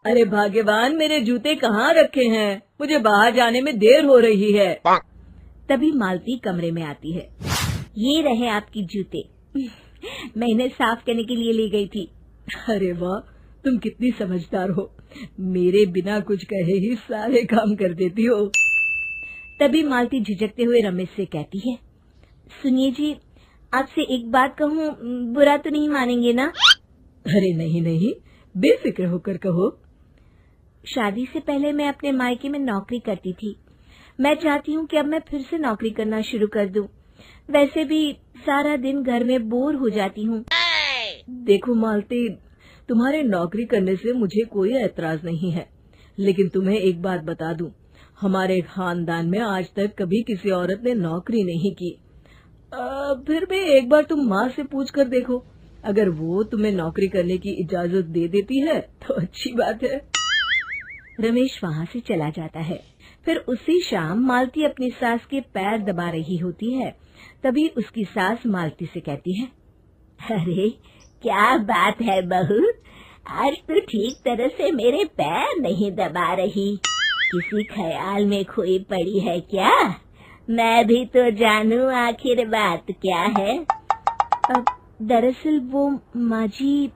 अरे भाग्यवान, मेरे जूते कहाँ रखे हैं? मुझे बाहर जाने में देर हो रही है। तभी मालती कमरे में आती है। ये रहे आपकी जूते। मैं इन्हें साफ करने के लिए ले गई थी। अरे वाह, तुम कितनी समझदार हो। मेरे बिना कुछ कहे ही सारे काम कर देती हो। तभी मालती झिझकते हुए रमेश से कहती है, सुनिए जी, आपसे एक बात कहूँ, बुरा तो नहीं मानेंगे ना? अरे नहीं नहीं, बेफिक्र होकर कहो। शादी से पहले मैं अपने मायके में नौकरी करती थी। मैं चाहती हूँ कि अब मैं फिर से नौकरी करना शुरू कर दूं। वैसे भी सारा दिन घर में बोर हो जाती हूँ। देखो मालती, तुम्हारे नौकरी करने से मुझे कोई ऐतराज नहीं है, लेकिन तुम्हें एक बात बता दूं, हमारे खानदान में आज तक कभी किसी औरत ने नौकरी नहीं की। फिर भी एक बार तुम माँ से पूछ कर देखो, अगर वो तुम्हें नौकरी करने की इजाजत दे देती है तो अच्छी बात है। रमेश वहाँ से चला जाता है। फिर उसी शाम मालती अपनी सास के पैर दबा रही होती है। तभी उसकी सास मालती से कहती है, अरे क्या बात है बहू, आज तो ठीक तरह से मेरे पैर नहीं दबा रही। किसी ख्याल में खोई पड़ी है क्या? मैं भी तो जानूं आखिर बात क्या है। दरअसल वो माँ जी।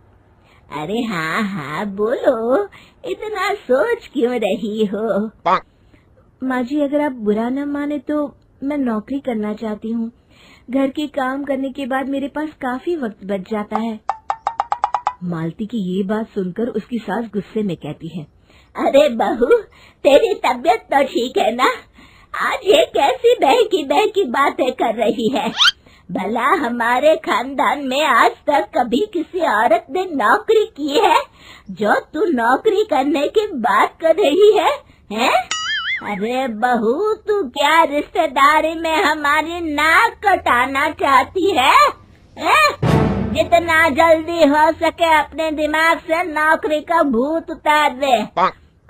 अरे हाँ हाँ बोलो, इतना सोच क्यों रही हो? माँ जी, अगर आप बुरा न माने तो मैं नौकरी करना चाहती हूँ। घर के काम करने के बाद मेरे पास काफी वक्त बच जाता है। मालती की ये बात सुनकर उसकी सास गुस्से में कहती है, अरे बहू, तेरी तबीयत तो ठीक है ना? आज ये कैसी बहकी बातें कर रही है? भला हमारे खानदान में आज तक कभी किसी औरत ने नौकरी की है जो तू नौकरी करने की बात कर रही है, हैं? अरे बहू, तू क्या रिश्तेदारी में हमारी नाक कटाना चाहती है? जितना जल्दी हो सके अपने दिमाग से नौकरी का भूत उतार दे,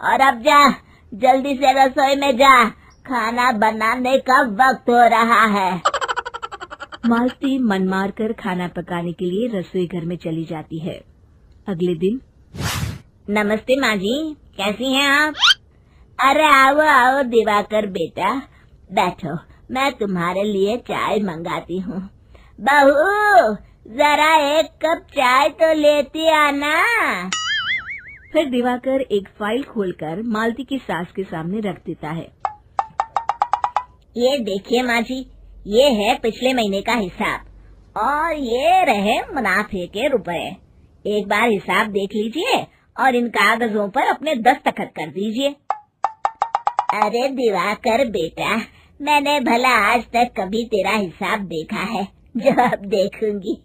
और अब जा, जल्दी से रसोई में जा, खाना बनाने का वक्त हो रहा है। मालती मन मार कर खाना पकाने के लिए रसोई घर में चली जाती है। अगले दिन, नमस्ते माँ जी, कैसी हैं आप? अरे आओ आओ दिवाकर बेटा, बैठो, मैं तुम्हारे लिए चाय मंगाती हूँ। बहू, जरा एक कप चाय तो लेती आना। फिर दिवाकर एक फाइल खोलकर मालती की सास के सामने रख देता है। ये देखिए माँ जी, ये है पिछले महीने का हिसाब और ये रहे मुनाफे के रुपए। एक बार हिसाब देख लीजिए और इन कागजों पर अपने दस्तखत कर दीजिए। अरे दिवाकर बेटा, मैंने भला आज तक कभी तेरा हिसाब देखा है जो अब देखूंगी?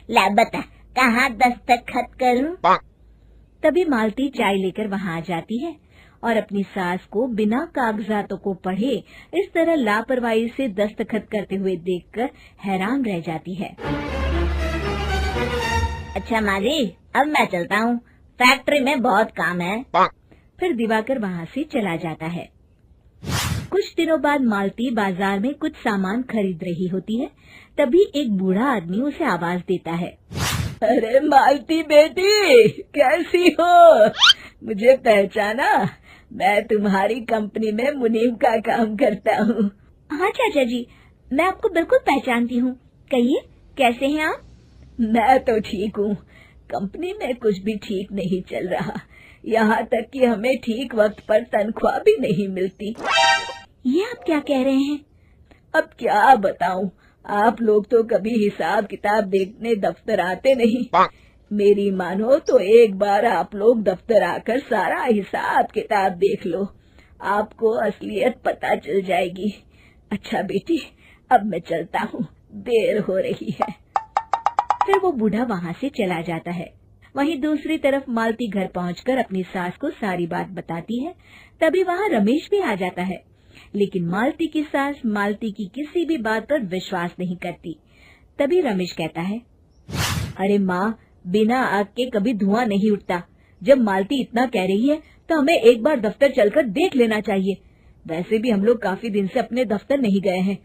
ला बता, कहाँ दस्तखत करूं? तभी मालती चाय लेकर वहाँ आ जाती है और अपनी सास को बिना कागजातों को पढ़े इस तरह लापरवाही से दस्तखत करते हुए देखकर हैरान रह जाती है। अच्छा माँ जी, अब मैं चलता हूँ, फैक्ट्री में बहुत काम है। फिर दिवाकर वहाँ से चला जाता है। कुछ दिनों बाद मालती बाजार में कुछ सामान खरीद रही होती है। तभी एक बूढ़ा आदमी उसे आवाज देता है, अरे मालती बेटी, कैसी हो? मुझे पहचाना? मैं तुम्हारी कंपनी में मुनीम का काम करता हूँ। हाँ चाचा जी, मैं आपको बिल्कुल पहचानती हूँ। कहिए, कैसे हैं आप? मैं तो ठीक हूँ। कंपनी में कुछ भी ठीक नहीं चल रहा, यहाँ तक कि हमें ठीक वक्त पर तनख्वाह भी नहीं मिलती। ये आप क्या कह रहे हैं? अब क्या बताऊँ, आप लोग तो कभी हिसाब किताब देखने दफ्तर आते नहीं। मेरी मानो तो एक बार आप लोग दफ्तर आकर सारा हिसाब किताब देख लो, आपको असलियत पता चल जाएगी। अच्छा बेटी, अब मैं चलता हूँ, देर हो रही है। फिर वो बूढ़ा वहाँ से चला जाता है। वहीं दूसरी तरफ मालती घर पहुंचकर अपनी सास को सारी बात बताती है। तभी वहाँ रमेश भी आ जाता है, लेकिन मालती की सास मालती की किसी भी बात पर विश्वास नहीं करती। तभी रमेश कहता है, अरे माँ, बिना आग के कभी धुआं नहीं उठता। जब मालती इतना कह रही है तो हमें एक बार दफ्तर चलकर देख लेना चाहिए। वैसे भी हम लोग काफी दिन से अपने दफ्तर नहीं गए हैं।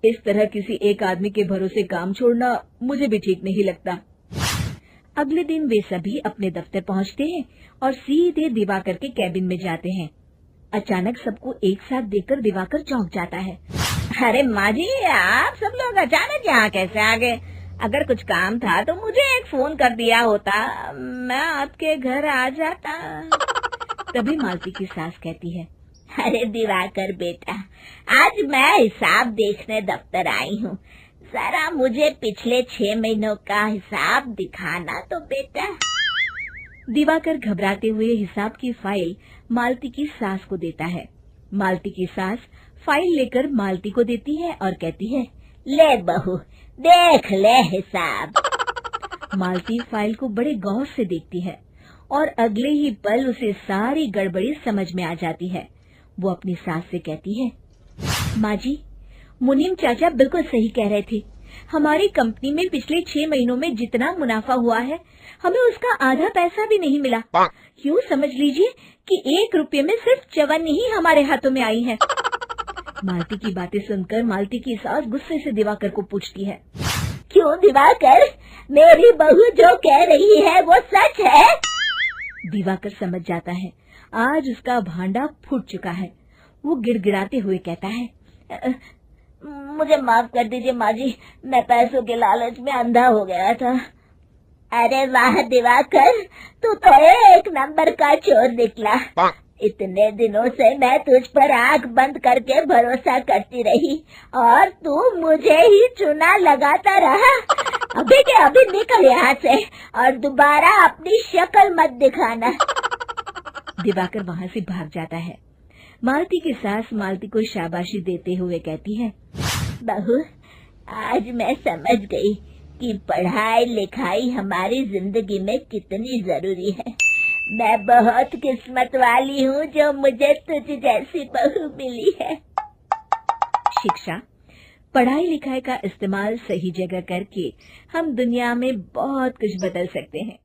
इस तरह किसी एक आदमी के भरोसे काम छोड़ना मुझे भी ठीक नहीं लगता। अगले दिन वे सभी अपने दफ्तर पहुंचते हैं और सीधे दिवाकर के कैबिन में जाते हैं। अचानक सबको एक साथ देखकर दिवाकर चौंक जाता है। अरे माँ जी, आप सब लोग अचानक यहाँ कैसे आ गए? अगर कुछ काम था तो मुझे एक फोन कर दिया होता, मैं आपके घर आ जाता। तभी मालती की सास कहती है, अरे दिवाकर बेटा, आज मैं हिसाब देखने दफ्तर आई हूँ, जरा मुझे पिछले 6 महीनों का हिसाब दिखाना तो बेटा। दिवाकर घबराते हुए हिसाब की फाइल मालती की सास को देता है। मालती की सास फाइल लेकर मालती को देती है और कहती है, ले बहू, देख ले हिसाब। मालती फाइल को बड़े गौर से देखती है और अगले ही पल उसे सारी गड़बड़ी समझ में आ जाती है। वो अपनी सास से कहती है, माँ जी, मुनीम चाचा बिल्कुल सही कह रहे थे। हमारी कंपनी में पिछले 6 महीनों में जितना मुनाफा हुआ है, हमें उसका आधा पैसा भी नहीं मिला। यूँ समझ लीजिए कि 1 रुपये में सिर्फ चवन्नी ही हमारे हाथों में आई है। मालती की बातें सुनकर मालती की सास गुस्से से दिवाकर को पूछती है, क्यों दिवाकर, मेरी बहू जो कह रही है वो सच है? दिवाकर समझ जाता है आज उसका भांडा फूट चुका है। वो गिड़गिड़ाते हुए कहता है, मुझे माफ कर दीजिए माँ जी, मैं पैसों के लालच में अंधा हो गया था। अरे वाह दिवाकर, तू तो 1 नंबर का चोर निकला। इतने दिनों से मैं तुझ पर आंख बंद करके भरोसा करती रही और तू मुझे ही चुना लगाता रहा। अभी के अभी निकल यहाँ से और दोबारा अपनी शक्ल मत दिखाना। दिवाकर वहाँ से भाग जाता है। मालती की सास मालती को शाबाशी देते हुए कहती है, बहू, आज मैं समझ गई कि पढ़ाई लिखाई हमारी जिंदगी में कितनी जरूरी है। मैं बहुत किस्मत वाली हूँ जो मुझे तुझ जैसी बहू मिली है। शिक्षा, पढ़ाई लिखाई का इस्तेमाल सही जगह करके हम दुनिया में बहुत कुछ बदल सकते हैं।